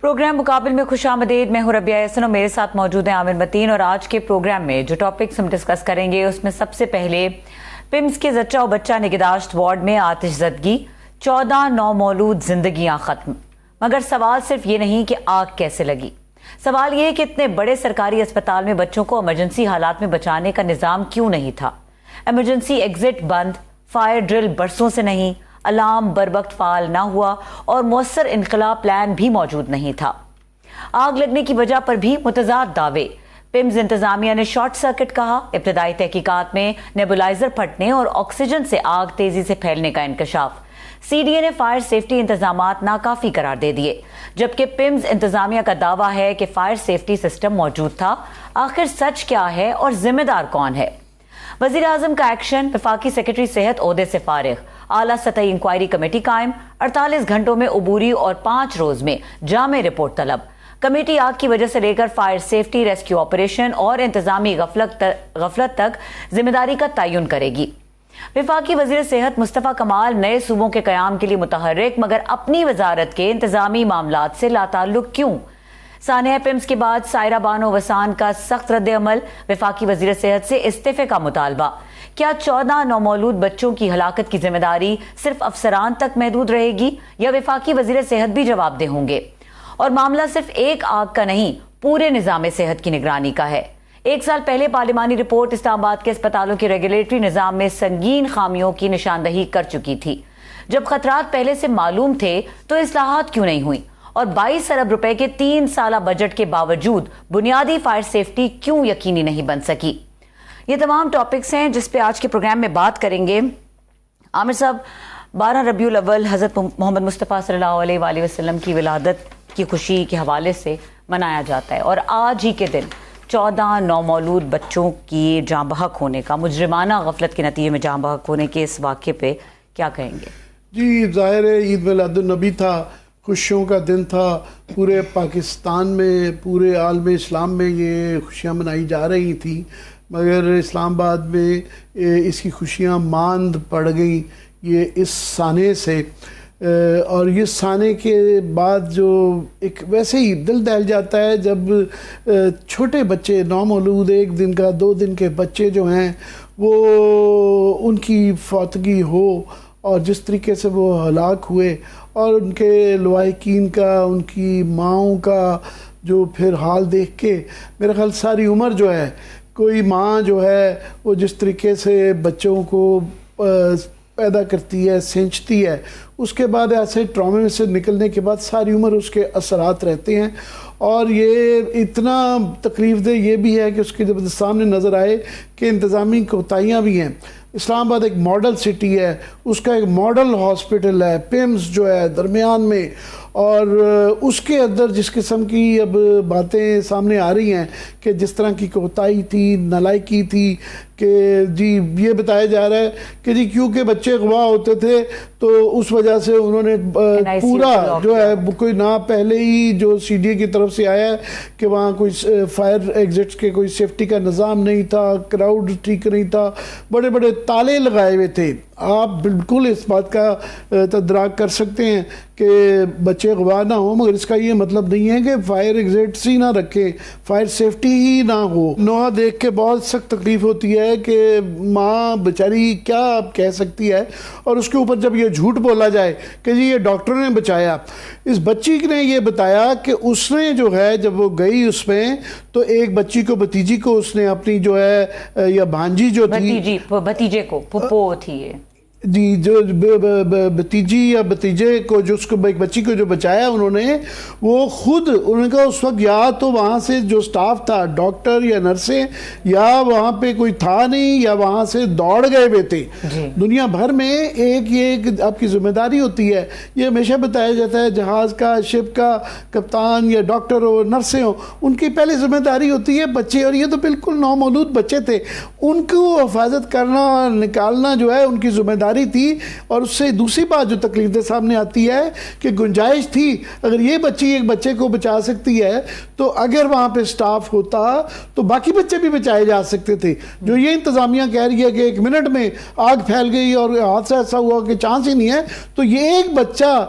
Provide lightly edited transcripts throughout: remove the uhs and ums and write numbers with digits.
Programme مقابل میں خوش آمدید. میں ہوں ربیہ احسن اور میرے ساتھ موجود ہیں عامر متین. اور آج کے پروگرام میں جو ٹاپکس ہم ڈسکس کریں گے اس میں سب سے پہلے پمز کے زچہ و بچہ نگہداشت وارڈ میں آتش زدگی، 14 نومولود زندگیاں ختم. مگر سوال صرف یہ نہیں کہ آگ کیسے لگی، سوال یہ ہے کہ اتنے بڑے سرکاری اسپتال میں بچوں کو ایمرجنسی حالات میں بچانے کا نظام کیوں نہیں تھا. ایمرجنسی ایگزٹ بند، فائر ڈرل برسوں سے نہیں، الارم بر وقت فعال نہ ہوا اور مؤثر انخلاء پلان بھی موجود نہیں تھا. آگ لگنے کی وجہ پر بھی متضاد دعوے. پمز انتظامیہ نے شارٹ سرکٹ کہا، ابتدائی تحقیقات میں نیبولائزر پھٹنے اور آکسیجن سے آگ تیزی سے پھیلنے کا انکشاف. سی ڈی اے نے فائر سیفٹی انتظامات ناکافی قرار دے دیے، جبکہ پمز انتظامیہ کا دعویٰ ہے کہ فائر سیفٹی سسٹم موجود تھا. آخر سچ کیا ہے اور ذمہ دار کون ہے؟ وزیر اعظم کا ایکشن، وفاقی سیکرٹری صحت عہدے سے فارغ. اعلیٰ سطحی انکوائری کمیٹی قائم، 48 گھنٹوں میں عبوری اور 5 روز میں جامع رپورٹ طلب. کمیٹی آگ کی وجہ سے لے کر فائر سیفٹی، ریسکیو آپریشن اور انتظامی غفلت تک ذمہ داری کا تعین کرے گی. وفاقی وزیر صحت مصطفیٰ کمال نئے صوبوں کے قیام کے لیے متحرک، مگر اپنی وزارت کے انتظامی معاملات سے لاتعلق کیوں؟ سانحہ پمز کے بعد سائرہ بانو وسان کا سخت رد عمل، وفاقی وزیر صحت سے استعفے کا مطالبہ. کیا 14 نومولود بچوں کی ہلاکت کی ذمہ داری صرف افسران تک محدود رہے گی یا وفاقی وزیر صحت بھی جواب دہ ہوں گے؟ اور معاملہ صرف ایک آگ کا نہیں، پورے نظام صحت کی نگرانی کا ہے. 1 سال پہلے پارلیمانی رپورٹ اسلام آباد کے اسپتالوں کے ریگولیٹری نظام میں سنگین خامیوں کی نشاندہی کر چکی تھی. جب خطرات پہلے سے معلوم تھے تو اصلاحات کیوں نہیں ہوئی؟ اور 22 ارب روپے کے 3 سالہ بجٹ کے باوجود بنیادی فائر سیفٹی کیوں یقینی نہیں بن سکی؟ یہ تمام ٹاپکس ہیں جس پہ آج کے پروگرام میں بات کریں گے. عامر صاحب، 12 ربیع الاول حضرت محمد مصطفیٰ صلی اللہ علیہ وآلہ وسلم کی ولادت کی خوشی کے حوالے سے منایا جاتا ہے، اور آج ہی کے دن 14 نومولود بچوں کی جاں بحق ہونے کا، مجرمانہ غفلت کے نتیجے میں جاں بحق ہونے کے اس واقعے پہ کیا کہیں گے؟ جی، ظاہر ہے عید میلاد النبی تھا، خوشیوں کا دن تھا. پورے پاکستان میں، پورے عالم اسلام میں یہ خوشیاں منائی جا رہی تھیں، مگر اسلام آباد میں اس کی خوشیاں ماند پڑ گئیں یہ اس سانے سے. اور یہ سانے کے بعد جو ایک ویسے ہی دل دہل جاتا ہے جب چھوٹے بچے، نومولود 1 دن کا 2 دن کے بچے جو ہیں وہ ان کی فوتگی ہو اور جس طریقے سے وہ ہلاک ہوئے، اور ان کے لواحقین کا، ان کی ماؤں کا جو پھر حال دیکھ کے میرا خیال ساری عمر جو ہے کوئی ماں جو ہے وہ جس طریقے سے بچوں کو پیدا کرتی ہے، سینچتی ہے، اس کے بعد ایسے ٹرامے میں سے نکلنے کے بعد ساری عمر اس کے اثرات رہتے ہیں. اور یہ اتنا تکلیف دہ یہ بھی ہے کہ اس کے جب سامنے نظر آئے کہ انتظامی کوتاہیاں بھی ہیں. اسلام آباد ایک ماڈل سٹی ہے، اس کا ایک ماڈل ہاسپٹل ہے، پمز جو ہے درمیان میں، اور اس کے اندر جس قسم کی اب باتیں سامنے آ رہی ہیں کہ جس طرح کی کوتاہی تھی، نالائکی تھی، کہ جی یہ بتایا جا رہا ہے کہ جی کیونکہ بچے اغوا ہوتے تھے تو اس وجہ سے انہوں نے پورا جو ہے کوئی نہ پہلے ہی جو سی ڈی اے کی طرف سے آیا ہے کہ وہاں کوئی فائر ایگزٹس کے کوئی سیفٹی کا نظام نہیں تھا، کراؤڈ ٹھیک نہیں تھا، بڑے بڑے تالے لگائے ہوئے تھے. آپ بالکل اس بات کا تدراک کر سکتے ہیں کہ بچے اغوا نہ ہوں، مگر اس کا یہ مطلب نہیں ہے کہ فائر ایگزٹس ہی نہ رکھیں، فائر سیفٹی ہی نہ ہو. نوحہ دیکھ کے بہت سخت تکلیف ہوتی ہے کہ ماں بیچاری کیا اب کہہ سکتی ہے، اور اس کے اوپر جب یہ جھوٹ بولا جائے کہ جی یہ ڈاکٹر نے بچایا. اس بچی نے یہ بتایا کہ اس نے جو ہے جب وہ گئی اس میں تو ایک بچی کو، بھتیجی کو اس نے اپنی جو ہے یا بھانجی جو تھی، بھتیجے کو پھپھو تھی یہ، جی جو بھتیجی یا بھتیجے کو، جو اس کو ایک بچی کو جو بچایا انہوں نے، وہ خود انہوں نے کہا اس وقت یا تو وہاں سے جو سٹاف تھا، ڈاکٹر یا نرسیں، یا وہاں پہ کوئی تھا نہیں، یا وہاں سے دوڑ گئے ہوئے تھے. دنیا بھر میں ایک آپ کی ذمہ داری ہوتی ہے. یہ ہمیشہ بتایا جاتا ہے جہاز کا، شپ کا کپتان یا ڈاکٹر ہو، نرسیں ہو، ان کی پہلے ذمہ داری ہوتی ہے بچے. اور یہ تو بالکل نومولود بچے تھے، ان کو حفاظت کرنا، نکالنا جو ہے ان کی ذمہ داری تھی. اور اس سے دوسری بات جو تکلیف دہ سامنے آتی ہے کہ گنجائش تھی، اگر یہ بچی ایک بچے کو بچا سکتی ہے تو اگر وہاں پہ سٹاف ہوتا تو باقی بچے بھی بچائے جا سکتے تھے. جو یہ انتظامیہ کہہ رہی ہے کہ 1 منٹ میں آگ پھیل گئی اور حادثہ ایسا ہوا کہ چانس ہی نہیں ہے، تو یہ ایک بچہ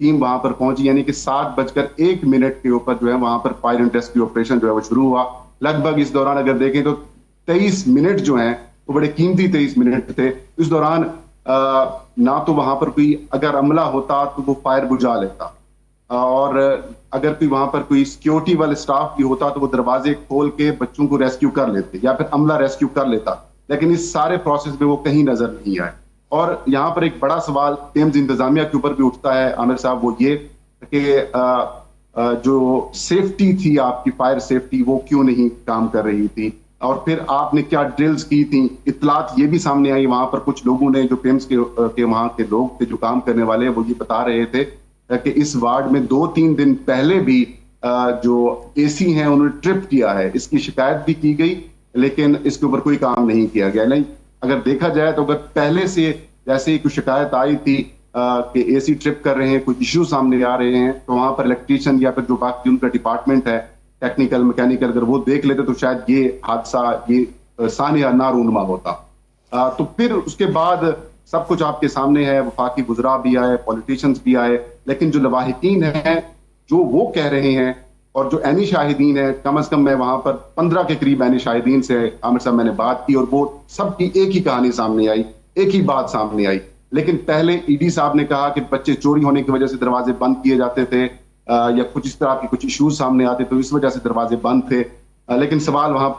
ٹیم وہاں پر پہنچی, یعنی کہ 7:01 کے اوپر جو ہے وہاں پر فائر اینڈ ریسکیو آپریشن جو ہے وہ شروع ہوا. لگ بھگ اس دوران اگر دیکھیں تو 23 منٹ جو ہیں وہ بڑے قیمتی 23 منٹ تھے. اس دوران نہ تو وہاں پر کوئی اگر عملہ ہوتا تو وہ فائر بجھا لیتا, اور اگر کوئی وہاں پر کوئی سیکیورٹی والے سٹاف بھی ہوتا تو وہ دروازے کھول کے بچوں کو ریسکیو کر لیتے یا پھر عملہ ریسکیو کر لیتا. لیکن اس سارے پروسیس میں وہ کہیں نظر نہیں آئے. اور یہاں پر ایک بڑا سوال ٹیمز انتظامیہ کے اوپر بھی اٹھتا ہے عامر صاحب, وہ یہ کہ جو سیفٹی تھی آپ کی, فائر سیفٹی, وہ کیوں نہیں کام کر رہی تھی, اور پھر آپ نے کیا ڈرلز کی تھیں. اطلاعات یہ بھی سامنے آئی وہاں پر کچھ لوگوں نے جو پیمز کے وہاں کے لوگ تھے جو کام کرنے والے, وہ یہ بتا رہے تھے کہ اس وارڈ میں 2-3 دن پہلے بھی جو اے سی ہیں انہوں نے ٹرپ کیا ہے. اس کی شکایت بھی کی گئی لیکن اس کے اوپر کوئی کام نہیں کیا گیا. نہیں, اگر دیکھا جائے تو اگر پہلے سے جیسے ہی کوئی شکایت آئی تھی کہ اے سی ٹرپ کر رہے ہیں, کوئی ایشو سامنے آ رہے ہیں, تو وہاں پر الیکٹریشین یا پھر جو باقی ان کا ڈپارٹمنٹ ہے ٹیکنیکل میکینیکل, اگر وہ دیکھ لیتے تو شاید یہ حادثہ, یہ سانحہ نہ رونما ہوتا. تو پھر اس کے بعد سب کچھ آپ کے سامنے ہے, وفاقی وزراء بھی آئے, پولیٹیشنز بھی آئے, لیکن جو لواحقین ہیں جو وہ کہہ رہے ہیں اور جو عینی شاہدین ہیں, کم از کم میں وہاں پر 15 کے قریب عینی شاہدین سے عامر صاحب میں نے بات کی, اور وہ سب کی ایک ہی کہانی سامنے آئی, ایک ہی بات سامنے آئی. لیکن پہلے ای ڈی صاحب نے کہا کہ بچے چوری ہونے کی وجہ سے دروازے بند کیے جاتے تھے, یا کچھ اس طرح کی کچھ ایشوز سامنے آتے تو اس وجہ سے دروازے بند تھے. لیکن سوال وہاں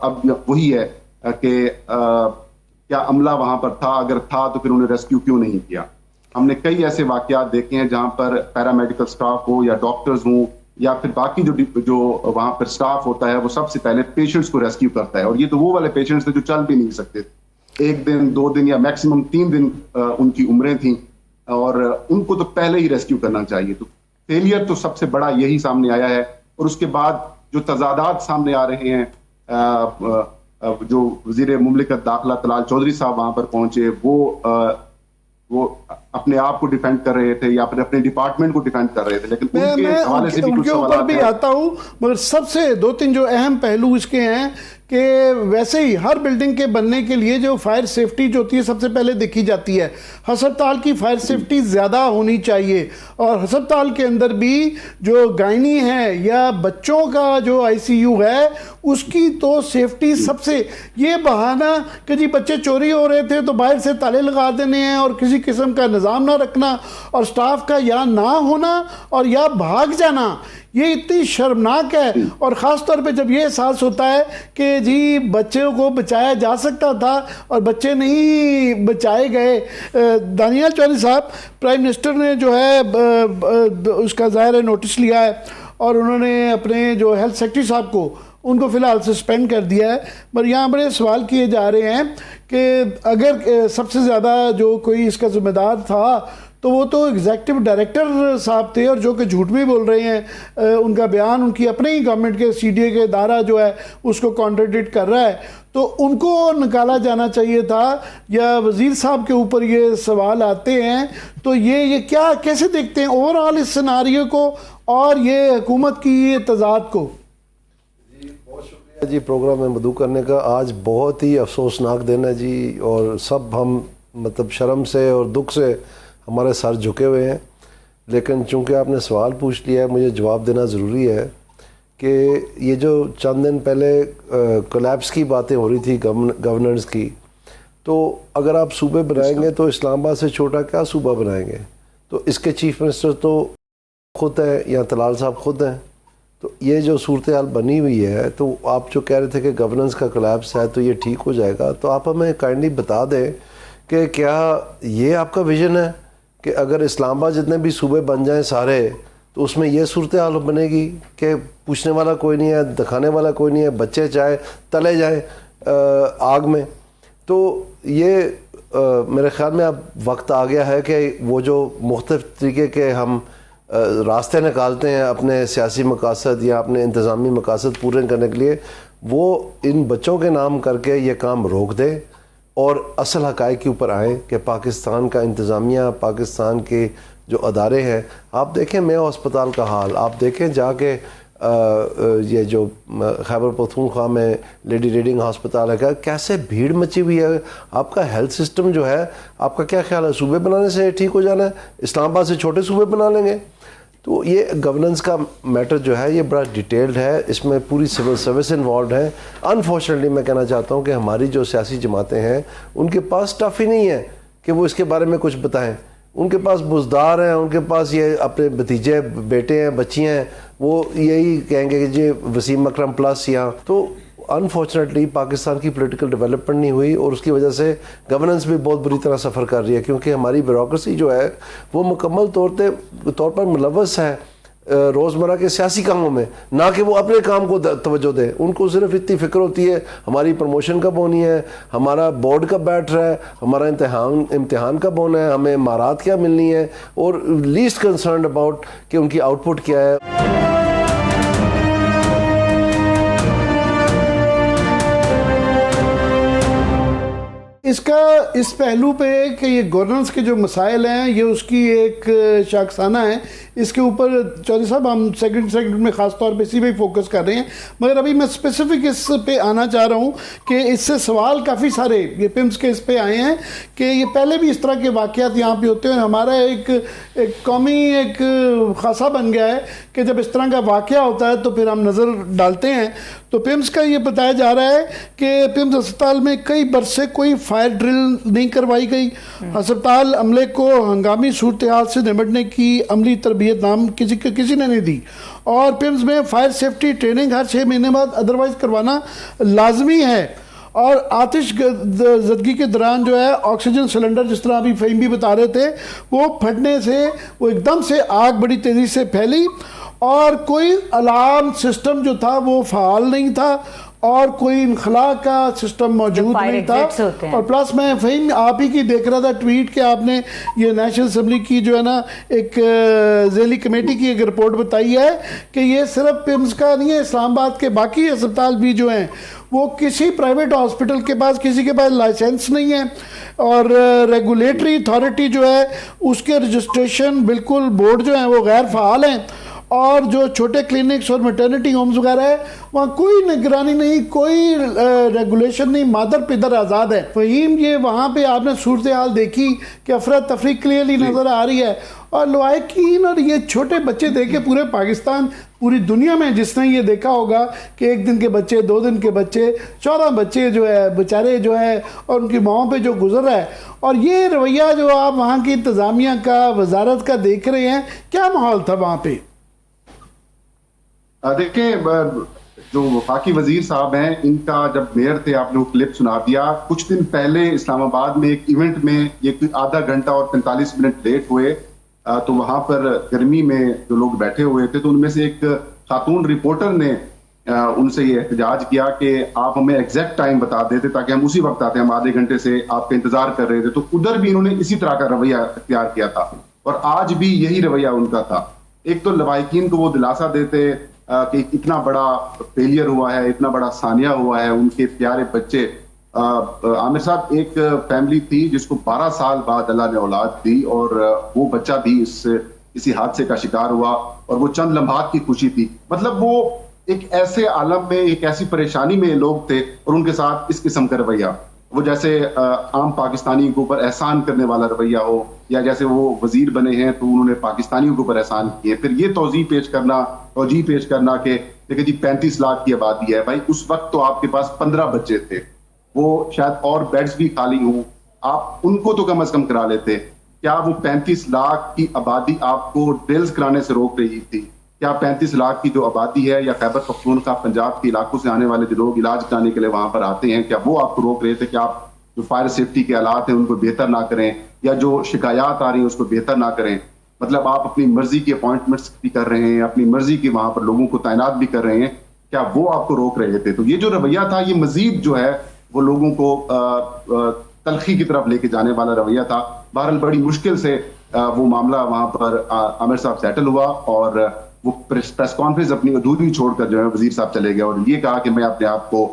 اب وہی ہے کہ کیا عملہ وہاں پر تھا, اگر تھا تو پھر انہیں ریسکیو کیوں نہیں کیا. ہم نے کئی ایسے واقعات دیکھے ہیں جہاں پر پیرامیڈیکل سٹاف ہو یا ڈاکٹرز ہوں یا پھر باقی جو وہاں پر سٹاف ہوتا ہے وہ سب سے پہلے پیشنٹس کو ریسکیو کرتا ہے, اور یہ تو وہ والے پیشنٹس تھے جو چل بھی نہیں سکتے, 1 دن 2 دن یا میکسیمم 3 دن ان کی عمریں تھیں, اور ان کو تو پہلے ہی ریسکیو کرنا چاہیے. تو فیلئر تو سب سے بڑا یہی سامنے آیا ہے. اور اس کے بعد جو تضادات سامنے آ رہے ہیں, جو وزیر مملکت داخلہ طلال چودھری صاحب وہاں پر پہنچے, وہ اپنے آپ کو ڈیفینڈ کر رہے تھے یا پھر اپنے ڈپارٹمنٹ کو ڈیفینڈ کر رہے تھے, لیکن ان کے حوالے سے بھی کچھ اوپر بھی آتا ہوں. مگر سب سے 2-3 جو اہم پہلو اس کے ہیں کہ ویسے ہی ہر بلڈنگ کے بننے کے لیے جو فائر سیفٹی جو ہوتی ہے سب سے پہلے دیکھی جاتی ہے. ہسپتال کی فائر سیفٹی زیادہ ہونی چاہیے, اور ہسپتال کے اندر بھی جو گائنی ہے یا بچوں کا جو آئی سی یو ہے اس کی تو سیفٹی سب سے, یہ بہانہ کہ جی بچے چوری ہو رہے تھے تو باہر سے تالے لگا دینے ہیں اور کسی قسم کا نظام نہ رکھنا اور سٹاف کا یا نہ ہونا اور یا بھاگ جانا, یہ اتنی شرمناک ہے. اور خاص طور پہ جب یہ احساس ہوتا ہے کہ جی بچوں کو بچایا جا سکتا تھا اور بچے نہیں بچائے گئے. دانیال چودھری صاحب, پرائم منسٹر نے جو ہے اس کا ظاہر نوٹس لیا ہے اور انہوں نے اپنے جو ہیلتھ سیکرٹری صاحب کو ان کو فی الحال سسپینڈ کر دیا ہے. پر یہاں بڑے سوال کیے جا رہے ہیں کہ اگر سب سے زیادہ جو کوئی اس کا ذمہ دار تھا تو وہ تو ایگزیکٹو ڈائریکٹر صاحب تھے, اور جو کہ جھوٹ بھی بول رہے ہیں. ان کا بیان ان کی اپنے ہی گورنمنٹ کے سی ڈی اے کے ادارہ جو ہے اس کو کانٹرڈکٹ کر رہا ہے, تو ان کو نکالا جانا چاہیے تھا. یا وزیر صاحب کے اوپر یہ سوال آتے ہیں تو یہ کیا کیسے دیکھتے ہیں اوور آل اس سیناریو کو اور یہ حکومت کی یہ تضاد کو؟ جی پروگرام میں مدعو کرنے کا. آج بہت ہی افسوسناک دن ہے جی, اور سب ہم مطلب شرم سے اور دکھ سے ہمارے سر جھکے ہوئے ہیں. لیکن چونکہ آپ نے سوال پوچھ لیا ہے مجھے جواب دینا ضروری ہے کہ یہ جو چند دن پہلے کولیپس کی باتیں ہو رہی تھی گورننس کی, تو اگر آپ صوبے بنائیں گے تو اسلام آباد سے چھوٹا کیا صوبہ بنائیں گے؟ تو اس کے چیف منسٹر تو خود ہیں یا طلال صاحب خود ہیں. تو یہ جو صورتحال بنی ہوئی ہے, تو آپ جو کہہ رہے تھے کہ گورننس کا کولیپس ہے تو یہ ٹھیک ہو جائے گا, تو آپ ہمیں کائنڈلی بتا دیں کہ کیا یہ آپ کا ویژن ہے کہ اگر اسلام آباد جتنے بھی صوبے بن جائیں سارے تو اس میں یہ صورتحال بنے گی کہ پوچھنے والا کوئی نہیں ہے, دکھانے والا کوئی نہیں ہے, بچے چاہے تلے جائیں آگ میں. تو یہ میرے خیال میں اب وقت آ گیا ہے کہ وہ جو مختلف طریقے کے ہم راستے نکالتے ہیں اپنے سیاسی مقاصد یا اپنے انتظامی مقاصد پورے کرنے کے لیے, وہ ان بچوں کے نام کر کے یہ کام روک دے اور اصل حقائق کے اوپر آئیں کہ پاکستان کا انتظامیہ, پاکستان کے جو ادارے ہیں. آپ دیکھیں میو ہسپتال کا حال, آپ دیکھیں جا کے یہ جو خیبر پختونخوا میں لیڈی ریڈنگ ہسپتال ہے، کیسے بھیڑ مچی ہوئی ہے. آپ کا ہیلتھ سسٹم جو ہے، آپ کا کیا خیال ہے، صوبے بنانے سے ٹھیک ہو جانا ہے؟ اسلام آباد سے چھوٹے صوبے بنا لیں گے؟ تو یہ گورننس کا میٹر جو ہے یہ بڑا ڈیٹیلڈ ہے، اس میں پوری سول سروس انوالوڈ ہے. انفارچونیٹلی میں کہنا چاہتا ہوں کہ ہماری جو سیاسی جماعتیں ہیں ان کے پاس اسٹف ہی نہیں ہے کہ وہ اس کے بارے میں کچھ بتائیں. ان کے پاس بزدار ہیں، ان کے پاس یہ اپنے بھتیجے بیٹے ہیں، بچیاں ہیں، وہ یہی کہیں گے کہ یہ وسیم اکرم پلس یہاں. تو انفارچونیٹلی پاکستان کی پولیٹیکل ڈیولپمنٹ نہیں ہوئی اور اس کی وجہ سے گورننس بھی بہت بری طرح سفر کر رہی ہے، کیونکہ ہماری بیوروکریسی جو ہے وہ مکمل طور پر ملوث ہے روزمرہ کے سیاسی کاموں میں، نہ کہ وہ اپنے کام کو توجہ دیں. ان کو صرف اتنی فکر ہوتی ہے ہماری پروموشن کب ہونی ہے، ہمارا بورڈ کب بیٹھ رہا ہے، ہمارا امتحان کب ہونا ہے، ہمیں امارات کیا ملنی ہے، اور لیسٹ کنسرنڈ اباؤٹ کہ ان کی آؤٹ پٹ کیا ہے. اس پہلو پہ کہ یہ گورننس کے جو مسائل ہیں یہ اس کی ایک شاخسانہ ہے، اس کے اوپر چودھری صاحب ہم سیگمنٹ میں خاص طور پہ اسی پہ فوکس کر رہے ہیں، مگر ابھی میں اسپیسیفک اس پہ آنا چاہ رہا ہوں کہ اس سے سوال کافی سارے یہ پمس کے اس پہ آئے ہیں کہ یہ پہلے بھی اس طرح کے واقعات یہاں پہ ہوتے ہیں. ہمارا ایک قومی ایک خاصہ بن گیا ہے کہ جب اس طرح کا واقعہ ہوتا ہے تو پھر ہم نظر ڈالتے ہیں. تو پمس کا یہ بتایا جا رہا ہے کہ پمس اسپتال میں کئی برسے کوئی فائر ڈرل نہیں کروائی گئی. ہسپتال عملے کو ہنگامی صورتحال سے نمٹنے کی عملی تربیت نام کسی نے نہیں دی، اور پمس میں فائر سیفٹی ٹریننگ ہر 6 مہینے بعد ادروائز کروانا لازمی ہے. اور آتش زدگی کے دوران جو ہے آکسیجن سلنڈر، جس طرح ابھی فہیم بھی بتا رہے تھے، وہ پھٹنے سے وہ ایک دم سے آگ بڑی تیزی سے پھیلی، اور کوئی الارم سسٹم جو تھا وہ فعال نہیں تھا، اور کوئی انخلاء کا سسٹم موجود نہیں تھا. اور پلس میں فہیم آپ ہی کی دیکھ رہا تھا ٹویٹ کہ آپ نے یہ نیشنل اسمبلی کی جو ہے نا ایک ذیلی کمیٹی کی ایک رپورٹ بتائی ہے کہ یہ صرف پمس کا نہیں ہے، اسلام آباد کے باقی اسپتال بھی جو ہیں وہ کسی پرائیویٹ ہاسپٹل کے پاس کسی کے پاس لائسنس نہیں ہے، اور ریگولیٹری اتھارٹی جو ہے اس کے رجسٹریشن بالکل بورڈ جو ہیں وہ غیر فعال ہیں، اور جو چھوٹے کلینکس اور میٹرنٹی ہومز وغیرہ ہے وہاں کوئی نگرانی نہیں، کوئی ریگولیشن نہیں، مادر پدر آزاد ہے. فہیم یہ وہاں پہ آپ نے صورتحال دیکھی کہ افراتفری کلیئرلی نظر آ رہی ہے، اور لوائقین اور یہ چھوٹے بچے دیکھے پورے پاکستان پوری دنیا میں جس نے یہ دیکھا ہوگا کہ 1 دن کے بچے، 2 دن کے بچے، 14 بچے جو ہے بیچارے جو ہے اور ان کی ماؤں پہ جو گزر رہا ہے. اور یہ رویہ جو آپ وہاں کی انتظامیہ کا، وزارت کا دیکھ رہے ہیں، کیا ماحول تھا وہاں پہ؟ دیکھیں جو وفاقی وزیر صاحب ہیں، ان کا جب میئر تھے آپ نے وہ کلپ سنا دیا. کچھ دن پہلے اسلام آباد میں ایک ایونٹ میں یہ آدھا گھنٹہ اور 45 منٹ لیٹ ہوئے، تو وہاں پر گرمی میں جو لوگ بیٹھے ہوئے تھے تو ان میں سے ایک خاتون رپورٹر نے ان سے یہ احتجاج کیا کہ آپ ہمیں ایگزیکٹ ٹائم بتا دیتے تاکہ ہم اسی وقت آتے. ہم آدھے گھنٹے سے آپ کا انتظار کر رہے تھے. تو ادھر بھی انہوں نے اسی طرح کا رویہ اختیار کیا تھا، اور آج بھی یہی رویہ ان کا تھا. ایک تو لواحقین کو وہ دلاسا دیتے کہ اتنا بڑا فیلئر ہوا ہے، اتنا بڑا ثانیہ ہوا ہے، ان کے پیارے بچے. عامر صاحب، ایک فیملی تھی جس کو 12 سال بعد اللہ نے اولاد دی، اور وہ بچہ بھی اسی حادثے کا شکار ہوا، اور وہ چند لمحات کی خوشی تھی. مطلب وہ ایک ایسے عالم میں، ایک ایسی پریشانی میں لوگ تھے، اور ان کے ساتھ اس قسم کا رویہ، وہ جیسے عام پاکستانیوں کے اوپر احسان کرنے والا رویہ ہو، یا جیسے وہ وزیر بنے ہیں تو انہوں نے پاکستانیوں کے اوپر احسان کیے. پھر یہ توجیہ پیش کرنا کہ دیکھیں جی 35 لاکھ کی آبادی ہے. بھائی اس وقت تو آپ کے پاس 15 بچے تھے، وہ شاید اور بیڈز بھی خالی ہوں، آپ ان کو تو کم از کم کرا لیتے. کیا وہ 35 لاکھ کی آبادی آپ کو ڈرلز کرانے سے روک رہی تھی؟ کیا 35 لاکھ کی جو آبادی ہے، یا خیبر پختونخوا پنجاب کے علاقوں سے آنے والے جو لوگ علاج کرانے کے لیے وہاں پر آتے ہیں، کیا وہ آپ کو روک رہے تھے کہ آپ جو فائر سیفٹی کے آلات ہیں ان کو بہتر نہ کریں، یا جو شکایات آ رہی ہیں اس کو بہتر نہ کریں؟ مطلب آپ اپنی مرضی کی اپوائنٹمنٹس بھی کر رہے ہیں، اپنی مرضی کی وہاں پر لوگوں کو تعینات بھی کر رہے ہیں، کیا وہ آپ کو روک رہے تھے؟ تو یہ جو رویہ تھا، یہ مزید جو ہے وہ لوگوں کو تلخی کی طرف لے کے جانے والا رویہ تھا. بہرحال بڑی مشکل سے وہ معاملہ وہاں پر عامر صاحب سیٹل ہوا، اور وہ پریس کانفرنس اپنی ادھوری چھوڑ کر جو ہے وزیر صاحب چلے گئے، اور یہ کہا کہ میں اپنے آپ کو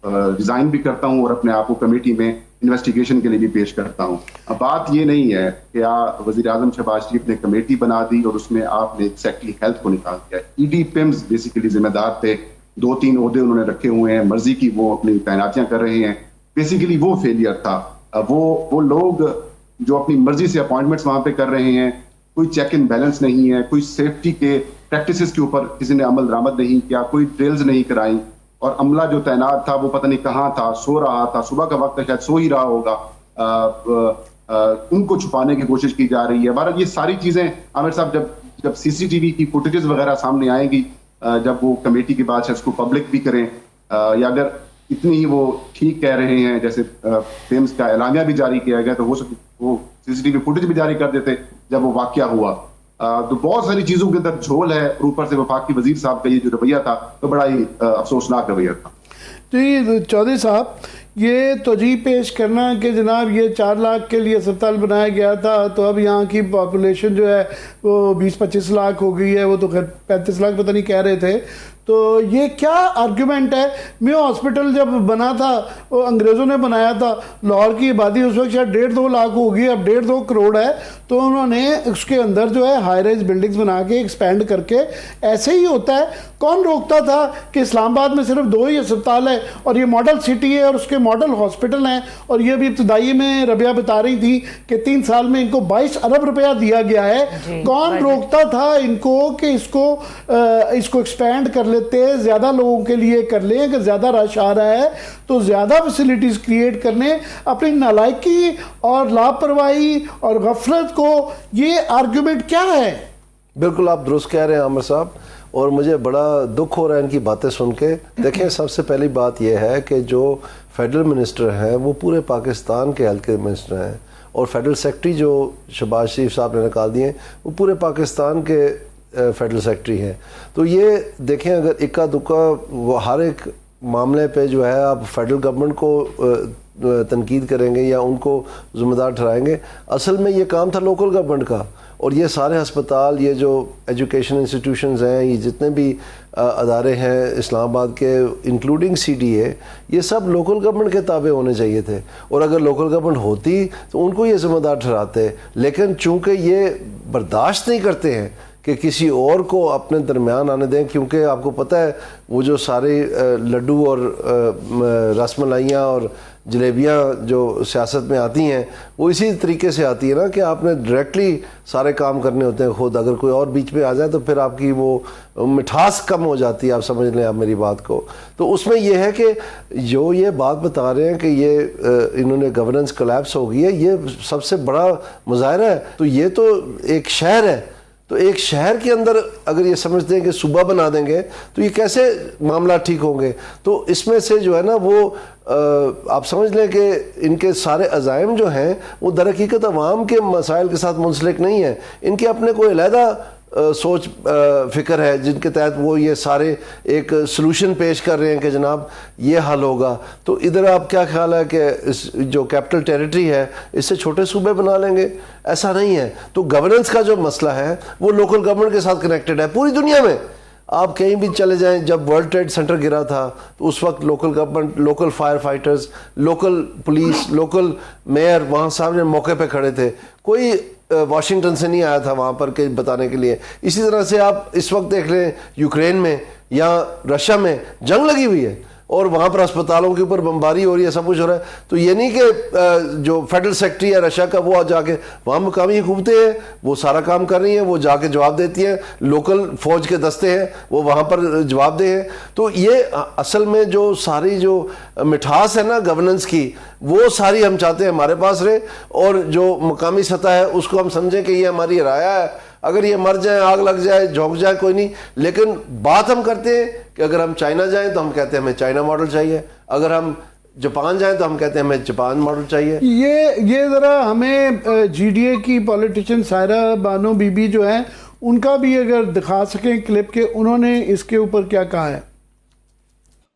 ریزائن بھی کرتا ہوں اور اپنے آپ کو کمیٹی میں انویسٹیگیشن کے لیے بھی پیش کرتا ہوں. اب بات یہ نہیں ہے کہ وزیر اعظم شہباز شریف نے کمیٹی بنا دی اور اس میں آپ نے ایگزیکٹلی ہیلتھ کو نکال دیا. ای ڈی پیمز بیسیکلی ذمہ دار تھے, 2-3 عہدے انہوں نے رکھے ہوئے ہیں, مرضی کی وہ اپنی تعیناتیاں کر رہے ہیں. بیسیکلی وہ فیلئر تھا. وہ لوگ جو اپنی مرضی سے اپوائنٹمنٹس وہاں پہ کر رہے ہیں, کوئی چیک اینڈ بیلنس نہیں ہے, کوئی سیفٹی کے پریکٹسز کے اوپر کسی نے عمل درآمد نہیں کیا, کوئی ڈرلز نہیں کرائی, اور عملہ جو تعینات تھا وہ پتہ نہیں کہاں تھا, سو رہا تھا, صبح کا وقت شاید سو ہی رہا ہوگا. ان کو چھپانے کی کوشش کی جا رہی ہے. بہرحال یہ ساری چیزیں عامر صاحب جب سی سی ٹی وی کی فوٹیجز وغیرہ سامنے آئیں گی, جب وہ کمیٹی کے بعد اس کو پبلک بھی کریں, یا اگر اتنی ہی وہ ٹھیک کہہ رہے ہیں جیسے فیمز کا اعلامیہ بھی جاری کیا گیا, تو ہو سکتا وہ سی سی ٹی وی فوٹیج بھی جاری کر دیتے جب وہ واقعہ ہوا. تو بہت ساری چیزوں کے اندر جھول ہے, اوپر سے وفاقی وزیر صاحب کا یہ جو رویہ تھا تو بڑا ہی افسوسناک رویہ تھا. جی چودھری صاحب, یہ توجیہ پیش کرنا کہ جناب یہ 4 لاکھ کے لیے اسپتال بنایا گیا تھا, تو اب یہاں کی پاپولیشن جو ہے وہ 20-25 لاکھ ہو گئی ہے, وہ تو خیر 35 لاکھ پتہ نہیں کہہ رہے تھے, تو یہ کیا آرگیومنٹ ہے؟ میو ہاسپٹل جب بنا تھا وہ انگریزوں نے بنایا تھا, لاہور کی آبادی اس وقت شاید 1.5-2 لاکھ ہوگی, اب 1.5-2 کروڑ ہے, تو انہوں نے اس کے اندر جو ہے ہائی رائز بلڈنگز بنا کے ایکسپینڈ کر کے, ایسے ہی ہوتا ہے. کون روکتا تھا کہ اسلام آباد میں صرف 2 ہی اسپتال ہے اور یہ ماڈل سٹی ہے اور اس کے ماڈل ہاسپٹل ہیں, اور یہ بھی ابتدائی میں ربیہ بتا رہی تھی کہ 3 سال میں ان کو 22 ارب روپیہ دیا گیا ہے. کون روکتا تھا ان کو کہ اس کو ایکسپینڈ کر لیتے, زیادہ لوگوں کے لیے کر لیں, کہ زیادہ رش آ رہا ہے تو زیادہ فیسلٹیز کریٹ کرنے. اپنی نالائکی اور لاپرواہی اور غفلت کو یہ آرگومنٹ کیا ہے؟ بالکل آپ درست کہہ رہے ہیں عامر صاحب, اور مجھے بڑا دکھ ہو رہا ہے ان کی باتیں سن کے. دیکھیں سب سے پہلی بات یہ ہے کہ جو فیڈرل منسٹر ہیں وہ پورے پاکستان کے ہیلتھ کے منسٹر ہیں, اور فیڈرل سیکرٹری جو شہباز شریف صاحب نے نکال دیے ہیں وہ پورے پاکستان کے فیڈرل سیکرٹری ہیں. تو یہ دیکھیں اگر اکا دکا وہ ہر ایک معاملے پہ جو ہے آپ فیڈرل گورنمنٹ کو تنقید کریں گے یا ان کو ذمہ دار ٹھہرائیں گے, اصل میں یہ کام تھا لوکل گورنمنٹ کا. اور یہ سارے ہسپتال, یہ جو ایجوکیشن انسٹیٹیوشنز ہیں, یہ جتنے بھی ادارے ہیں اسلام آباد کے انکلوڈنگ سی ڈی اے, یہ سب لوکل گورنمنٹ کے تابع ہونے چاہیے تھے. اور اگر لوکل گورنمنٹ ہوتی تو ان کو یہ ذمہ دار ٹھہراتے, لیکن چونکہ یہ برداشت نہیں کرتے ہیں کہ کسی اور کو اپنے درمیان آنے دیں, کیونکہ آپ کو پتہ ہے وہ جو سارے لڈو اور رس ملائیاں اور جلیبیاں جو سیاست میں آتی ہیں وہ اسی طریقے سے آتی ہے نا کہ آپ نے ڈائریکٹلی سارے کام کرنے ہوتے ہیں خود. اگر کوئی اور بیچ میں آ جائے تو پھر آپ کی وہ مٹھاس کم ہو جاتی ہے, آپ سمجھ لیں آپ میری بات کو. تو اس میں یہ ہے کہ جو یہ بات بتا رہے ہیں کہ یہ انہوں نے گورننس کولیپس ہو گئی ہے, یہ سب سے بڑا مظاہرہ ہے. تو یہ تو ایک شہر ہے, تو ایک شہر کے اندر اگر یہ سمجھتے ہیں کہ صوبہ بنا دیں گے تو یہ کیسے معاملات ٹھیک ہوں گے؟ تو اس میں سے جو ہے نا وہ آپ سمجھ لیں کہ ان کے سارے عزائم جو ہیں وہ در حقیقت عوام کے مسائل کے ساتھ منسلک نہیں ہیں. ان کے اپنے کوئی علیحدہ سوچ فکر ہے جن کے تحت وہ یہ سارے ایک سلوشن پیش کر رہے ہیں کہ جناب یہ حل ہوگا. تو ادھر آپ کیا خیال ہے کہ اس جو کیپٹل ٹیریٹری ہے اس سے چھوٹے صوبے بنا لیں گے؟ ایسا نہیں ہے. تو گورننس کا جو مسئلہ ہے وہ لوکل گورنمنٹ کے ساتھ کنیکٹڈ ہے. پوری دنیا میں آپ کہیں بھی چلے جائیں, جب ورلڈ ٹریڈ سینٹر گرا تھا تو اس وقت local government, local fire fighters, local police, local mayor وہاں سامنے موقع پہ کھڑے تھے. کوئی واشنگٹن سے نہیں آیا تھا وہاں پر کہ بتانے کے لیے. اسی طرح سے آپ اس وقت دیکھ لیں یوکرین میں یا رشیا میں جنگ لگی ہوئی ہے اور وہاں پر اسپتالوں کے اوپر بمباری ہو رہی ہے, سب کچھ ہو رہا ہے. تو یہ نہیں کہ جو فیڈرل سیکرٹری ہے رشیا کا وہ جا کے وہاں مقامی حکومتیں ہیں وہ سارا کام کر رہی ہیں, وہ جا کے جواب دیتی ہیں. لوکل فوج کے دستے ہیں وہ وہاں پر جواب دہ ہیں. تو یہ اصل میں جو ساری جو مٹھاس ہے نا گورننس کی, وہ ساری ہم چاہتے ہیں ہمارے پاس رہے, اور جو مقامی سطح ہے اس کو ہم سمجھیں کہ یہ ہماری رعایا ہے. اگر یہ مر جائیں, آگ لگ جائے, جھونک جائے, کوئی نہیں. لیکن بات ہم کرتے ہیں کہ اگر ہم چائنا جائیں تو ہم کہتے ہیں ہمیں چائنا ماڈل چاہیے, اگر ہم جاپان جائیں تو ہم کہتے ہیں ہمیں جاپان ماڈل چاہیے. یہ ذرا ہمیں جی ڈی اے کی پولیٹیشین سائرہ بانو بی بی جو ہیں ان کا بھی اگر دکھا سکیں کلپ کے, انہوں نے اس کے اوپر کیا کہا ہے.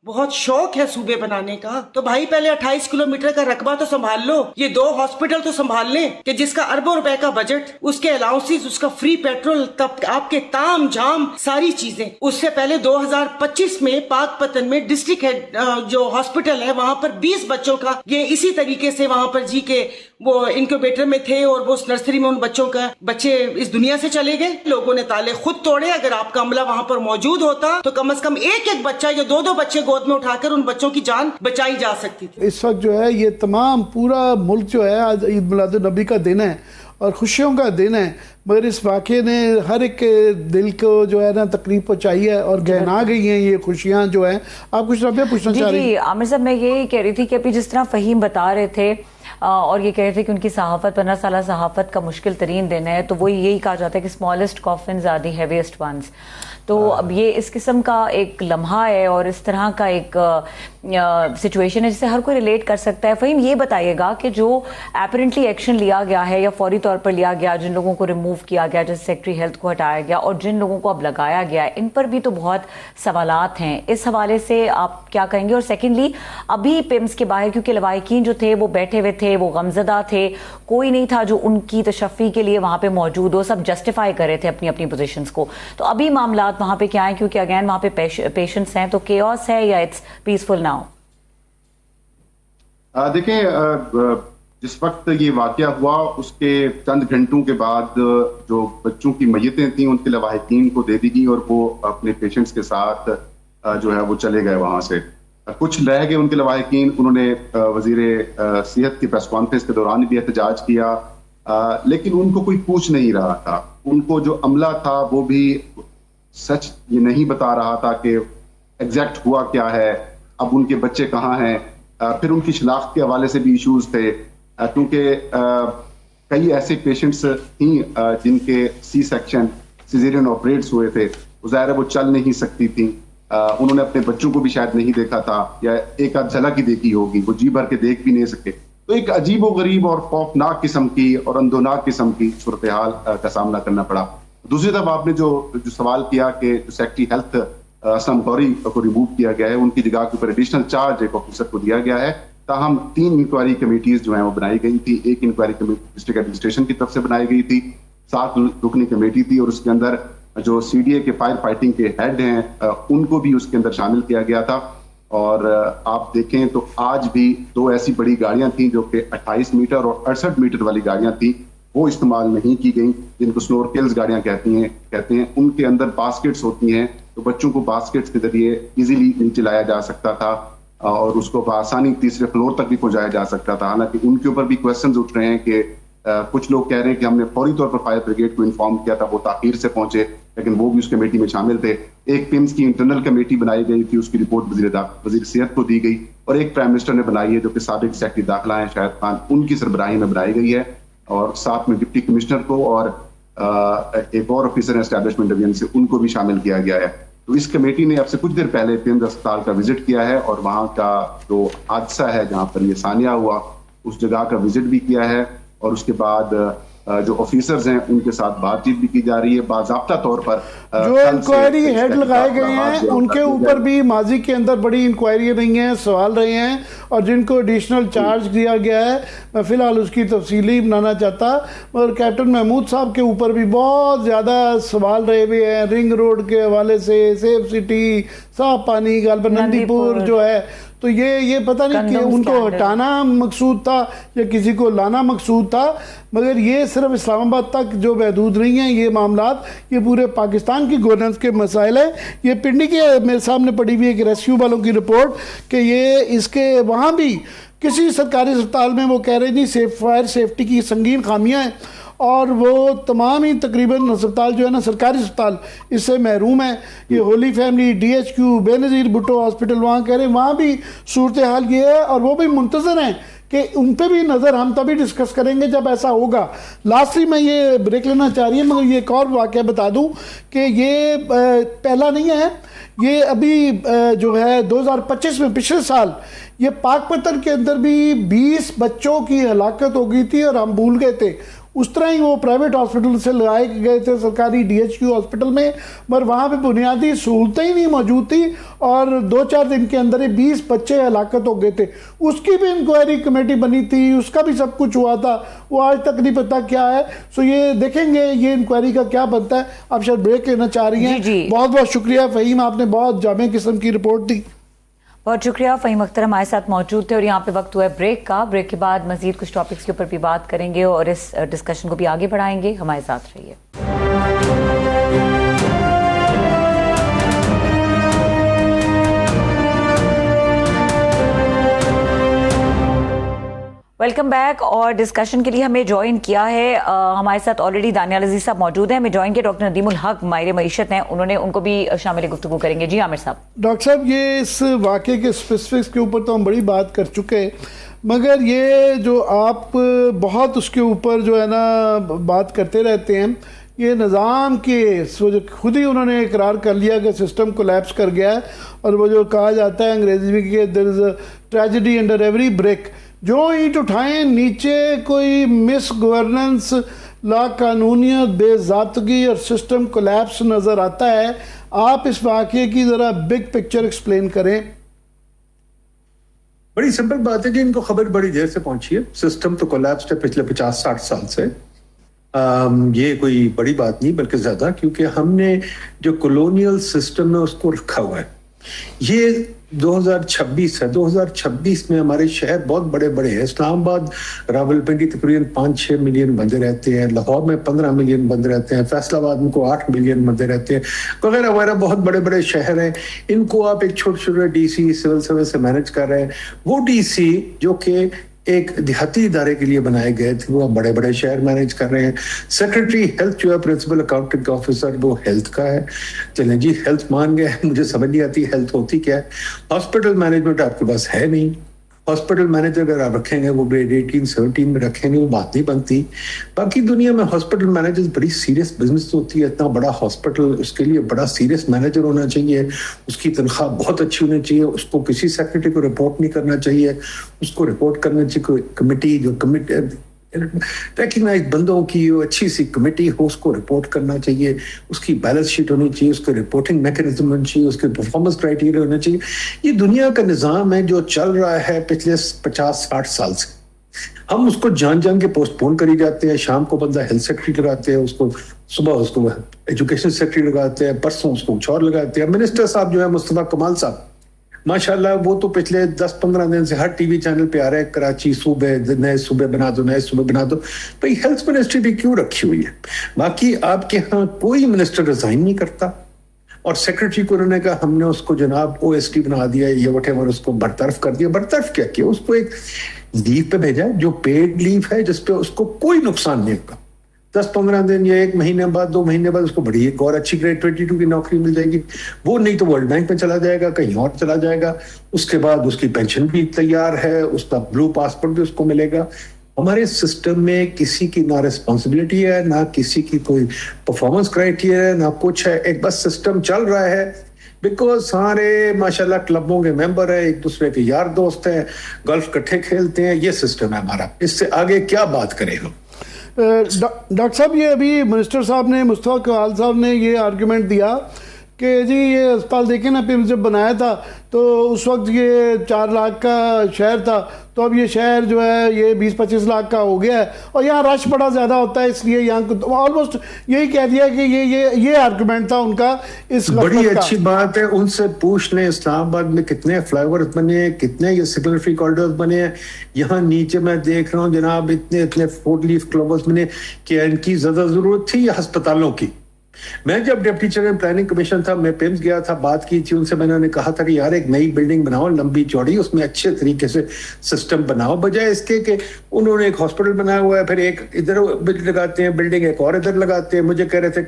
بہت شوق ہے صوبے بنانے کا، تو بھائی پہلے 28 کلومیٹر کا رقبہ تو سنبھال لو، یہ 2 ہاسپٹل تو سنبھال لیں کہ جس کا اربوں روپے کا بجٹ، اس کے الاؤنسز، اس کا فری پیٹرول، تب آپ کے تام جام ساری چیزیں۔ اس سے پہلے 2025 میں پاک پتن میں ڈسٹرکٹ ہیڈ جو ہاسپٹل ہے وہاں پر 20 بچوں کا یہ اسی طریقے سے وہاں پر جی کے وہ انکیوبیٹر میں تھے اور وہ اس نرسری میں ان بچوں کا بچے اس دنیا سے چلے گئے۔ لوگوں نے تالے خود توڑے، اگر آپ کا عملہ وہاں پر موجود ہوتا تو کم از کم ایک بچہ یا 2 بچے گود میں اٹھا کر ان بچوں کی جان بچائی جا سکتی تھی۔ اس وقت جو ہے یہ تمام پورا ملک جو ہے آج عید میلاد النبی کا دن ہے اور خوشیوں کا دن ہے، مگر اس واقعے نے ہر ایک کے دل کو جو ہے نا تکلیف پہنچائی ہے اور گہنا گئی ہیں یہ خوشیاں جو ہیں۔ آپ کچھ رابعہ پوچھنا چاہ رہی ہیں؟ جی عامر صاحب، میں یہی کہہ رہی تھی کہ ابھی جس طرح فہیم بتا رہے تھے اور یہ کہہ رہے تھے کہ ان کی صحافت 15 سالہ صحافت کا مشکل ترین دن ہے، تو وہ یہی کہا جاتا ہے کہ smallest coffins are the heaviest ones. تو اب یہ اس قسم کا ایک لمحہ ہے اور اس طرح کا ایک سچویشن ہے جسے ہر کوئی ریلیٹ کر سکتا ہے۔ فہیم یہ بتائیے گا کہ جو اپیرنٹلی ایکشن لیا گیا ہے یا فوری طور پر لیا گیا، جن لوگوں کو ریموو کیا گیا، جیسے سیکٹری ہیلتھ کو ہٹایا گیا، اور جن لوگوں کو اب لگایا گیا ہے، ان پر بھی تو بہت سوالات ہیں، اس حوالے سے آپ کیا کہیں گے؟ اور سیکنڈلی ابھی پیمز کے باہر کیونکہ لواحقین جو تھے وہ بیٹھے ہوئے تھے، وہ غمزدہ تھے، کوئی نہیں تھا جو ان کی تشفی کے لیے وہاں پہ موجود ہو، سب جسٹیفائی کر رہے تھے اپنی اپنی پوزیشنز کو، تو ابھی معاملات وہاں پہ کیا ہیں؟ کیونکہ اگین وہاں پہ پیشنٹس ہیں، تو کیوس ہے یا اٹس پیسفل ناؤ؟ دیکھیں، جس وقت یہ واقعہ ہوا اس کے چند گھنٹوں کے بعد جو بچوں کی میتیں تھیں ان کے لواحقین کو دے دی گئی اور وہ اپنے پیشنٹس کے ساتھ جو ہے وہ چلے گئے وہاں سے۔ کچھ رہ گئے ان کے لواحقین، انہوں نے وزیر صحت کی پریس کانفرنس کے دوران بھی احتجاج کیا، لیکن ان کو کوئی پوچھ نہیں رہا تھا، ان کو جو عملہ تھا وہ بھی سچ یہ نہیں بتا رہا تھا کہ ایگزیکٹ ہوا کیا ہے، اب ان کے بچے کہاں ہیں۔ پھر ان کی شناخت کے حوالے سے بھی ایشوز تھے، کیونکہ کئی ایسے پیشنٹس تھیں جن کے سی سیکشن سیزیرین آپریٹس ہوئے تھے، ظاہر ہے وہ چل نہیں سکتی تھیں، انہوں نے اپنے بچوں کو بھی شاید نہیں دیکھا تھا یا ایک آدھ جھلک ہی دیکھی ہوگی، وہ جی بھر کے دیکھ بھی نہیں سکے۔ تو ایک عجیب و غریب اور خوفناک قسم کی اور اندوناک قسم کی صورتحال کا سامنا کرنا پڑا۔ دوسری طرف آپ نے جو سوال کیا کہ جو سیکٹری ہیلتھ اسلم غوری کو ریموو کیا گیا ہے، ان کی جگہ کے اوپر ایڈیشنل چارج ایک آفیسر کو دیا گیا ہے، تاہم 3 انکوائری کمیٹیز جو ہیں وہ بنائی گئی تھی۔ ایک انکوائری کمیٹی ڈسٹرکٹ ایڈمنسٹریشن کی طرف سے بنائی گئی تھی، 7 رکنی کمیٹی تھی، اور اس کے اندر جو سی ڈی اے کے فائر فائٹنگ کے ہیڈ ہیں ان کو بھی اس کے اندر شامل کیا گیا تھا۔ اور آپ دیکھیں تو آج بھی 2 ایسی بڑی گاڑیاں تھیں جو کہ 28 میٹر اور 68 میٹر والی گاڑیاں تھیں، وہ استعمال نہیں کی گئیں، جن کو سنورکلز گاڑیاں کہتے ہیں۔ ان کے اندر باسکٹس ہوتی ہیں، تو بچوں کو باسکٹس کے ذریعے ایزیلی نیچے لایا جا سکتا تھا اور اس کو بآسانی تیسرے فلور تک بھی پہنچایا جا سکتا تھا۔ حالانکہ ان کے اوپر بھی کویسچنز اٹھ رہے ہیں کہ کچھ لوگ کہہ رہے ہیں کہ ہم نے فوری طور پر فائر بریگیڈ کو انفارم کیا تھا، وہ تاخیر سے پہنچے، لیکن وہ بھی اس کمیٹی میں شامل تھے۔ ایک پیمز کی انٹرنل کمیٹی بنائی گئی تھی، اس کی رپورٹ وزیر صحت کو دی گئی، اور ایک پرائم منسٹر نے بنائی ہے جو کہ سابق سیکرٹری داخلہ ہیں شاہد خان، ان کی سربراہی میں بنائی گئی ہے، اور ساتھ میں ڈپٹی کمشنر کو اور ایک اور آفیسر ہیں اسٹیبلشمنٹ ڈویژن سے، ان کو بھی شامل کیا گیا ہے۔ تو اس کمیٹی نے اب سے کچھ دیر پہلے پیمز اسپتال کا وزٹ کیا ہے اور وہاں کا جو حادثہ ہے جہاں پر یہ ثانیہ ہوا اس جگہ کا وزٹ بھی کیا ہے، اور اس کے بعد جو آفیسرز ہیں ان کے ساتھ بات چیت بھی کی جا رہی ہے۔ باضابطہ طور پر جو انکوائری ہیڈ لگائے گئے ہیں ان کے اوپر بھی ماضی کے اندر بڑی انکوائری رہی ہیں، سوال رہے ہیں، اور جن کو ایڈیشنل چارج دیا گیا ہے میں فی الحال اس کی تفصیلی بنانا چاہتا، مگر کیپٹن محمود صاحب کے اوپر بھی بہت زیادہ سوال رہے ہوئے ہیں، رنگ روڈ کے حوالے سے، سیف سٹی، صاف پانی، غالباً نندی پور جو ہے، تو یہ پتہ نہیں کہ ان کو ہٹانا مقصود تھا یا کسی کو لانا مقصود تھا، مگر یہ صرف اسلام آباد تک جو محدود نہیں ہیں یہ معاملات، یہ پورے پاکستان کی گورننس کے مسائل ہیں۔ یہ پنڈی کے میرے سامنے پڑی ہوئی ایک ریسکیو والوں کی رپورٹ کہ یہ اس کے وہاں بھی کسی سرکاری اسپتال میں وہ کہہ رہے جی فائر سیفٹی کی سنگین خامیاں ہیں، اور وہ تمام ہی تقریباً اسپتال جو ہے نا سرکاری اسپتال اس سے محروم ہے۔ یہ holy family, D H Q, Benazir Bhutto hospital وہاں کہہ رہے ہیں وہاں بھی صورتحال یہ ہے، اور وہ بھی منتظر ہیں کہ ان پہ بھی نظر ہم تبھی ڈسکس کریں گے جب ایسا ہوگا۔ لاسٹلی میں یہ بریک لینا چاہ رہی ہوں، مگر یہ ایک اور واقعہ بتا دوں کہ یہ پہلا نہیں ہے، یہ ابھی جو ہے 2025 میں پچھلے سال یہ پاک پتن کے اندر بھی 20 بچوں کی ہلاکت ہو گئی تھی اور ہم بھول گئے تھے اس طرح ہی وہ پرائیویٹ ہاسپٹل سے لگائے گئے تھے سرکاری DHQ ہاسپٹل میں، مگر وہاں پہ بنیادی سہولتیں ہی نہیں موجود تھی، اور 2-4 دن کے اندر ہی 20 بچے ہلاکت ہو گئے تھے. اس کی بھی انکوائری کمیٹی بنی تھی، اس کا بھی سب کچھ ہوا تھا، وہ آج تک نہیں پتا کیا ہے. سو یہ دیکھیں گے یہ انکوائری کا کیا بنتا ہے. آپ شاید بریک لینا چاہ رہی ہیں. جی. بہت بہت شکریہ فہیم، آپ نے بہت جامع قسم کی رپورٹ دی. بہت شکریہ. فہیم اختر ہمارے ساتھ موجود تھے، اور یہاں پہ وقت ہوا ہے بریک کا. بریک کے بعد مزید کچھ ٹاپکس کے اوپر بھی بات کریں گے اور اس ڈسکشن کو بھی آگے بڑھائیں گے. ہمارے ساتھ رہیے. Welcome back. اور ڈسکشن کے لیے ہمیں جوائن کیا ہے، ہمارے ساتھ آلریڈی دانیال عزیز صاحب موجود ہیں. ہمیں جوائن کیا ڈاکٹر ندیم الحق، ماہر معیشت ہیں، ان کو بھی شامل گفتگو کریں گے. جی عامر صاحب. ڈاکٹر صاحب یہ اس واقعے کے اسپیسفکس کے اوپر تو ہم بڑی بات کر چکے، مگر یہ جو آپ بہت اس کے اوپر جو ہے نا بات کرتے رہتے ہیں، یہ نظام کے خود ہی انہوں نے اقرار کر لیا کہ سسٹم کولیپس کر گیا ہے. اور وہ جو کہا جاتا ہے انگریزی میں کہ دیر از a tragedy under every break. جو اینٹ اٹھائیں نیچے کوئی مس گورننس، لا قانونیت، بے ضابطگی اور سسٹم کولیپس نظر آتا ہے. آپ اس واقعے کی ذرا بگ پکچر ایکسپلین کریں. بڑی سمپل بات ہے کہ ان کو خبر بڑی دیر سے پہنچی ہے. سسٹم تو کولیپس ہے پچھلے 50-60 سال سے. یہ کوئی بڑی بات نہیں بلکہ زیادہ، کیونکہ ہم نے جو کولونیل سسٹم ہے اس کو رکھا ہوا ہے. یہ 2026 ہے. 2026 میں ہمارے شہر بہت بڑے بڑے ہیں. اسلام آباد، راولپنڈی تقریباً 5-6 ملین بندے رہتے ہیں. لاہور میں 15 ملین بندے رہتے ہیں. فیصل آباد میں کو 8 ملین بندے رہتے ہیں وغیرہ وغیرہ. بہت بڑے بڑے شہر ہیں. ان کو آپ ایک چھوٹے چھوٹے DC سول سروس سے مینج کر رہے ہیں. وہ DC جو کہ ایک دیہاتی ادارے کے لیے بنائے گئے تھے وہ بڑے بڑے شہر مینج کر رہے ہیں. سیکرٹری ہیلتھ جو ہے پرنسپل اکاؤنٹنگ آفیسر وہ ہیلتھ کا ہے. چلیں جی ہیلتھ مان گئے. مجھے سمجھ نہیں آتی ہیلتھ ہوتی کیا ہے. ہاسپٹل مینجمنٹ آپ کے پاس ہے نہیں. ہاسپٹل مینیجر اگر آپ رکھیں گے وہ گریڈ 18-17 میں رکھیں گے وہ بات نہیں بنتی. باقی دنیا میں ہاسپٹل مینیجر بڑی سیریس بزنس ہوتی ہے. اتنا بڑا ہاسپٹل، اس کے لیے بڑا سیریس مینیجر ہونا چاہیے. اس کی تنخواہ بہت اچھی ہونی چاہیے. اس کو کسی سیکرٹری کو رپورٹ نہیں کرنا چاہیے. اس کو رپورٹ کرنا چاہیے کوئی کمیٹی، جو کمیٹی ریکگنائز بندوں کی اچھی سی کمیٹی ہو، اس کو رپورٹ کرنا چاہیے. اس کی بیلنس شیٹ ہونی چاہیے. اس کے رپورٹنگ میکینزم ہونی چاہیے. اس کے پرفارمنس کرائٹیریا ہونا چاہیے. یہ دنیا کا نظام ہے جو چل رہا ہے پچھلے 50-60 سال سے. ہم اس کو جان کے پوسٹ پون کری جاتے ہیں. شام کو بندہ ہیلتھ سیکرٹری لگاتے ہیں، اس کو صبح اس کو ایجوکیشن سیکرٹری لگاتے ہیں، پرسوں اس کو کچھ اور لگاتے ہیں. منسٹر صاحب جو ہے مصطفیٰ کمال صاحب ماشاءاللہ وہ تو پچھلے 10-15 دن سے ہر ٹی وی چینل پہ آ رہے ہیں. کراچی صوبے، نئے صوبے بنا دو، نئے صوبے بنا دو. بھائی ہیلتھ منسٹری بھی کیوں رکھی ہوئی ہے؟ باقی آپ کے ہاں کوئی منسٹر ریزائن نہیں کرتا. اور سیکرٹری کو انہوں نے کہا ہم نے اس کو جناب OSD بنا دیا، یہ وٹ ایور، اس کو برطرف کر دیا. برطرف کیا کیا؟ اس کو ایک لیو پہ بھیجا جو پیڈ لیو ہے، جس پہ اس کو کوئی نقصان نہیں ہوگا. 10-15 دن یا 1 مہینے بعد 2 مہینے بعد اس کو بڑی ایک اور اچھی گریڈ 22 کی نوکری مل جائے گی. وہ نہیں تو ورلڈ بینک میں چلا جائے گا، کہیں اور چلا جائے گا. اس کے بعد اس کی پینشن بھی تیار ہے، اس کا بلو پاسپورٹ بھی اس کو ملے گا. ہمارے سسٹم میں کسی کی نہ ریسپانسبلٹی ہے، نہ کسی کی کوئی پرفارمنس کرائٹیریا ہے، نہ کچھ ہے. ایک بس سسٹم چل رہا ہے بیکاز سارے ماشاءاللہ کلبوں کے ممبر ہیں، ایک دوسرے کے یار دوست ہیں، گولف کٹھے کھیلتے ہیں. یہ سسٹم ہے ہمارا. اس سے آگے کیا بات کریں ہم؟ ڈاکٹر صاحب یہ ابھی منسٹر صاحب نے، مصطفیٰ کمال صاحب نے یہ آرگیومنٹ دیا کہ جی یہ اسپتال دیکھیں نا، پھر جب بنایا تھا تو اس وقت یہ 4 لاکھ کا شہر تھا، تو اب یہ شہر جو ہے یہ 20-25 لاکھ کا ہو گیا ہے، اور یہاں رش بڑا زیادہ ہوتا ہے، اس لیے یہاں آلموسٹ یہی کہہ دیا کہ یہ آرگومنٹ تھا ان کا. اس بڑی اچھی بات ہے. ان سے پوچھ لیں اسلام آباد میں کتنے فلائی اوور بنے ہیں، کتنے یہ سگنل کارڈرز بنے ہیں. یہاں نیچے میں دیکھ رہا ہوں جناب اتنے 4 لیف کلبز بنے. کہ ان کی زیادہ ضرورت تھی یا ہسپتالوں کی؟ میں جب ڈپٹی چیئرمین پلاننگ کمیشن تھا، میں پیمز گیا تھا، بات کی تھی ان سے. میں نے کہا تھا کہ یار ایک نئی بلڈنگ بناؤ لمبی چوڑی، اس میں اچھے طریقے سے سسٹم بناؤ، بجائے اس کے کہ انہوں نے ایک ہاسپٹل بنایا ہوا ہے، پھر ایک ادھر لگاتے ہیں بلڈنگ، ایک اور ادھر لگاتے ہیں. مجھے کہہ رہے تھے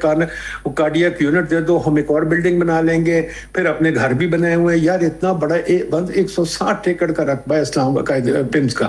کارڈیاک یونٹ دے دو، ہم ایک اور بلڈنگ بنا لیں گے. پھر اپنے گھر بھی بنائے ہوئے ہیں. یار اتنا بڑا 160 ایکڑ کا رقبہ ہے اسلام کا پیمز کا.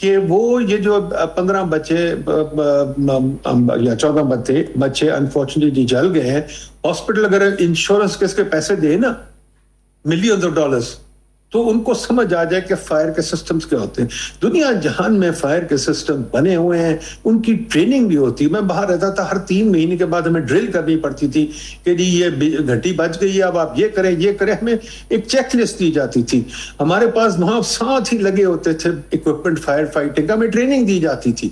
کہ وہ یہ جو 15 بچے یا 14 بچے انفارچونیٹلی جل گئے ہیں، ہاسپٹل اگر انشورنس کے اس کے پیسے دے نا ملینز آف ڈالرز تو ان کو سمجھ آ جائے کہ فائر کے سسٹمز کیا ہوتے ہیں. دنیا جہان میں فائر کے سسٹم بنے ہوئے ہیں، ان کی ٹریننگ بھی ہوتی ہے. میں باہر رہتا تھا، ہر 3 مہینے کے بعد ہمیں ڈرل کرنی پڑتی تھی کہ جی یہ گھٹی بچ گئی ہے، اب آپ یہ کریں یہ کریں. ہمیں ایک چیک لسٹ دی جاتی تھی. ہمارے پاس وہاں ساتھ ہی لگے ہوتے تھے اکوپمنٹ فائر فائٹنگ کا، ہمیں ٹریننگ دی جاتی تھی.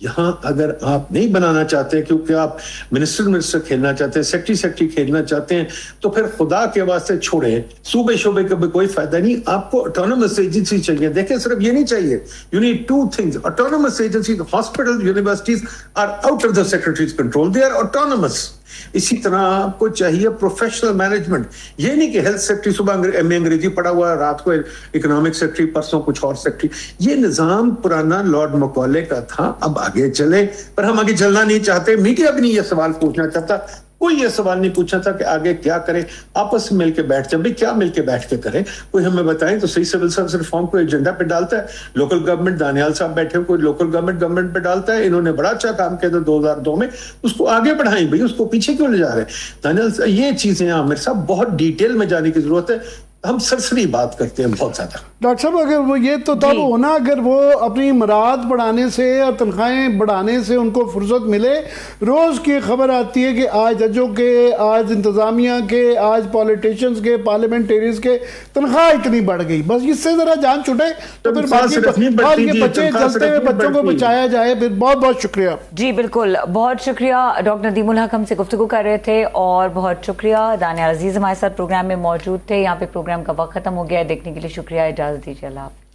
یہاں اگر آپ نہیں بنانا چاہتے کیونکہ آپ منسٹر کھیلنا چاہتے ہیں، سیکٹری کھیلنا چاہتے ہیں، تو پھر خدا کے واسطے چھوڑیں. صوبے شعبے کا بھی کوئی فائدہ نہیں. آپ کو آٹونومس ایجنسی چاہیے. دیکھیں صرف یہ نہیں چاہیے. You need 2 things. Autonomous agency, hospital, universities are out of the secretaries control. They are autonomous. اسی طرح آپ کو چاہیے پروفیشنل مینجمنٹ. یہ نہیں کہ ہیلتھ سیکٹری صبح میں انگریزی پڑھا ہوا ہے، رات کو اکنامک سیکٹری، پرسوں کچھ اور سیکٹری. یہ نظام پرانا لارڈ مکالے کا تھا. اب آگے چلے، پر ہم آگے چلنا نہیں چاہتے. میڈیا بھی نہیں یہ سوال پوچھنا چاہتا، کوئی یہ سوال نہیں پوچھا تھا کہ آگے کیا کریں. آپس میں مل کے بیٹھ جائیں. کیا مل کے بیٹھ کے کریں؟ کوئی ہمیں بتائیں تو صحیح. سول سروس ریفارم کو ایجنڈا پہ ڈالتا ہے لوکل گورنمنٹ. دانیال صاحب بیٹھے، کوئی لوکل گورنمنٹ پہ ڈالتا ہے. انہوں نے بڑا اچھا کام کیا تھا 2002 میں، اس کو آگے بڑھائیں بھائی، اس کو پیچھے کیوں لے جا رہے ہیں؟ دانیال صاحب یہ چیزیں عامر صاحب بہت ڈیٹیل میں جانے کی ضرورت ہے. ہم سرسری بات کرتے ہیں بہت زیادہ. ڈاکٹر صاحب اگر وہ یہ تو تب ہونا اگر وہ اپنی مراد بڑھانے سے اور تنخواہیں بڑھانے سے ان کو فرصت ملے. روز کی خبر آتی ہے کہ آج ججوں کے، آج انتظامیہ کے، آج پولیٹیشینز کے، پارلیمنٹیریز کے تنخواہ اتنی بڑھ گئی. بس اس سے ذرا جان چھٹے تو پھر باقی کے بچے جلتے ہوئے بچوں کو بچایا جائے. پھر بہت بہت شکریہ. جی بالکل، بہت شکریہ. ڈاکٹر ندیم الحق ہم سے گفتگو کر رہے تھے، اور بہت شکریہ دانیال عزیز ہمارے ساتھ پروگرام میں موجود تھے. یہاں پہ پروگرام کا وقت ختم ہو گیا ہے. دیکھنے کے لیے شکریہ. اجازت دیجیے. اللہ حافظ.